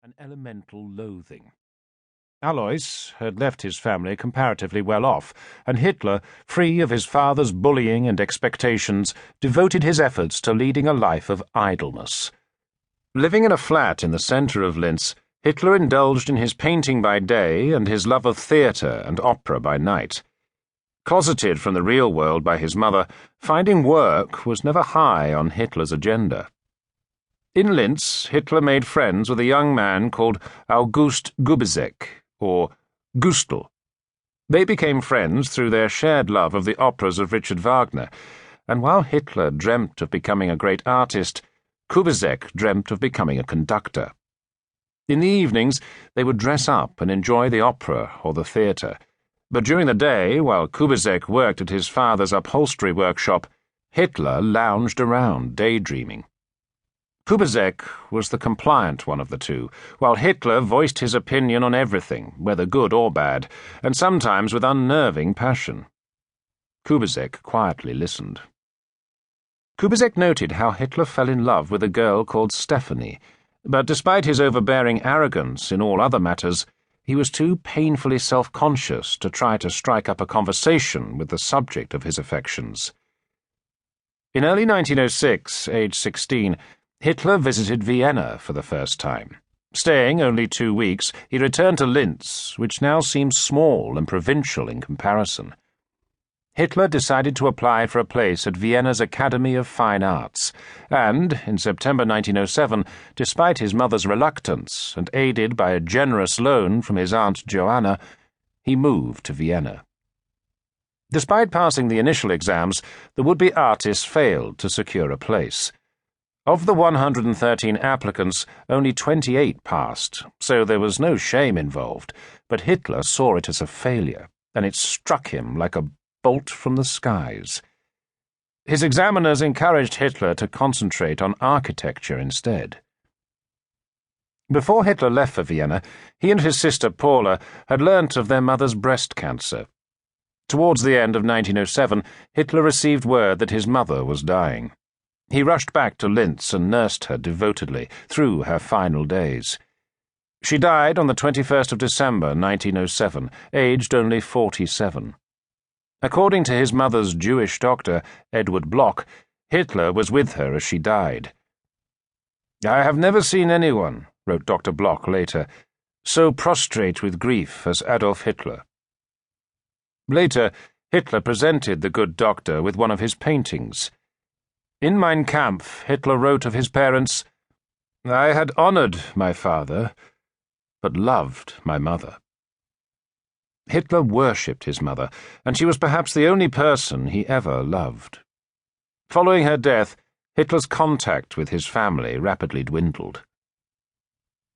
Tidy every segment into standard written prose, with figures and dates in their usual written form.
an elemental loathing. Alois had left his family comparatively well off, and Hitler, free of his father's bullying and expectations, devoted his efforts to leading a life of idleness. Living in a flat in the centre of Linz, Hitler indulged in his painting by day and his love of theatre and opera by night. Closeted from the real world by his mother, finding work was never high on Hitler's agenda. In Linz, Hitler made friends with a young man called August Kubizek, or Gustl. They became friends through their shared love of the operas of Richard Wagner, and while Hitler dreamt of becoming a great artist, Kubizek dreamt of becoming a conductor. In the evenings, they would dress up and enjoy the opera or the theatre, but during the day, while Kubizek worked at his father's upholstery workshop, Hitler lounged around daydreaming. Kubizek was the compliant one of the two, while Hitler voiced his opinion on everything, whether good or bad, and sometimes with unnerving passion. Kubizek quietly listened. Kubizek noted how Hitler fell in love with a girl called Stephanie, but despite his overbearing arrogance in all other matters, he was too painfully self-conscious to try to strike up a conversation with the subject of his affections. In early 1906, age 16, Hitler visited Vienna for the first time. Staying only 2 weeks, he returned to Linz, which now seems small and provincial in comparison. Hitler decided to apply for a place at Vienna's Academy of Fine Arts, and, in September 1907, despite his mother's reluctance and aided by a generous loan from his Aunt Johanna, he moved to Vienna. Despite passing the initial exams, the would-be artist failed to secure a place. Of the 113 applicants, only 28 passed, so there was no shame involved, but Hitler saw it as a failure, and it struck him like a bolt from the skies. His examiners encouraged Hitler to concentrate on architecture instead. Before Hitler left for Vienna, he and his sister Paula had learnt of their mother's breast cancer. Towards the end of 1907, Hitler received word that his mother was dying. He rushed back to Linz and nursed her devotedly through her final days. She died on the 21st of December, 1907, aged only 47. According to his mother's Jewish doctor, Edward Bloch, Hitler was with her as she died. "I have never seen anyone," wrote Dr. Bloch later, "so prostrate with grief as Adolf Hitler." Later, Hitler presented the good doctor with one of his paintings. In Mein Kampf, Hitler wrote of his parents, "I had honored my father, but loved my mother." Hitler worshipped his mother, and she was perhaps the only person he ever loved. Following her death, Hitler's contact with his family rapidly dwindled.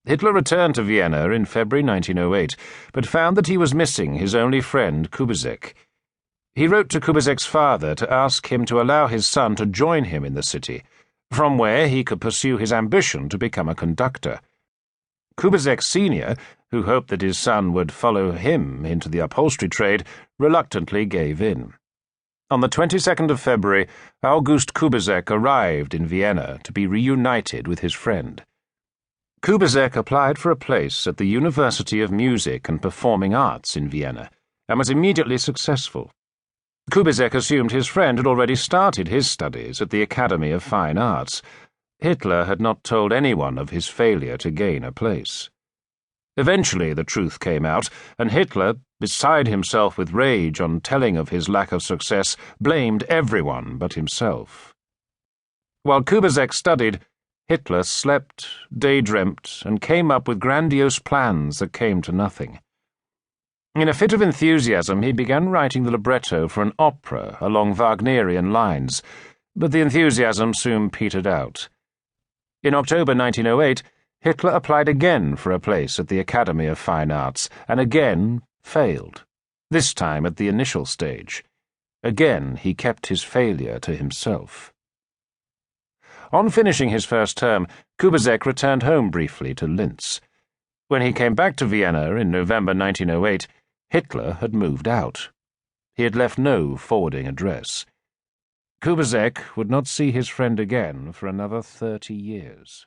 Hitler returned to Vienna in February 1908, but found that he was missing his only friend Kubizek. He wrote to Kubizek's father to ask him to allow his son to join him in the city, from where he could pursue his ambition to become a conductor. Kubizek Sr., who hoped that his son would follow him into the upholstery trade, reluctantly gave in. On the 22nd of February, August Kubizek arrived in Vienna to be reunited with his friend. Kubizek applied for a place at the University of Music and Performing Arts in Vienna, and was immediately successful. Kubizek assumed his friend had already started his studies at the Academy of Fine Arts. Hitler had not told anyone of his failure to gain a place. Eventually the truth came out, and Hitler, beside himself with rage on telling of his lack of success, blamed everyone but himself. While Kubizek studied, Hitler slept, daydreamt, and came up with grandiose plans that came to nothing. In a fit of enthusiasm, he began writing the libretto for an opera along Wagnerian lines, but the enthusiasm soon petered out. In October 1908, Hitler applied again for a place at the Academy of Fine Arts, and again failed, this time at the initial stage. Again he kept his failure to himself. On finishing his first term, Kubizek returned home briefly to Linz. When he came back to Vienna in November 1908, Hitler had moved out. He had left no forwarding address. Kubizek would not see his friend again for another 30 years.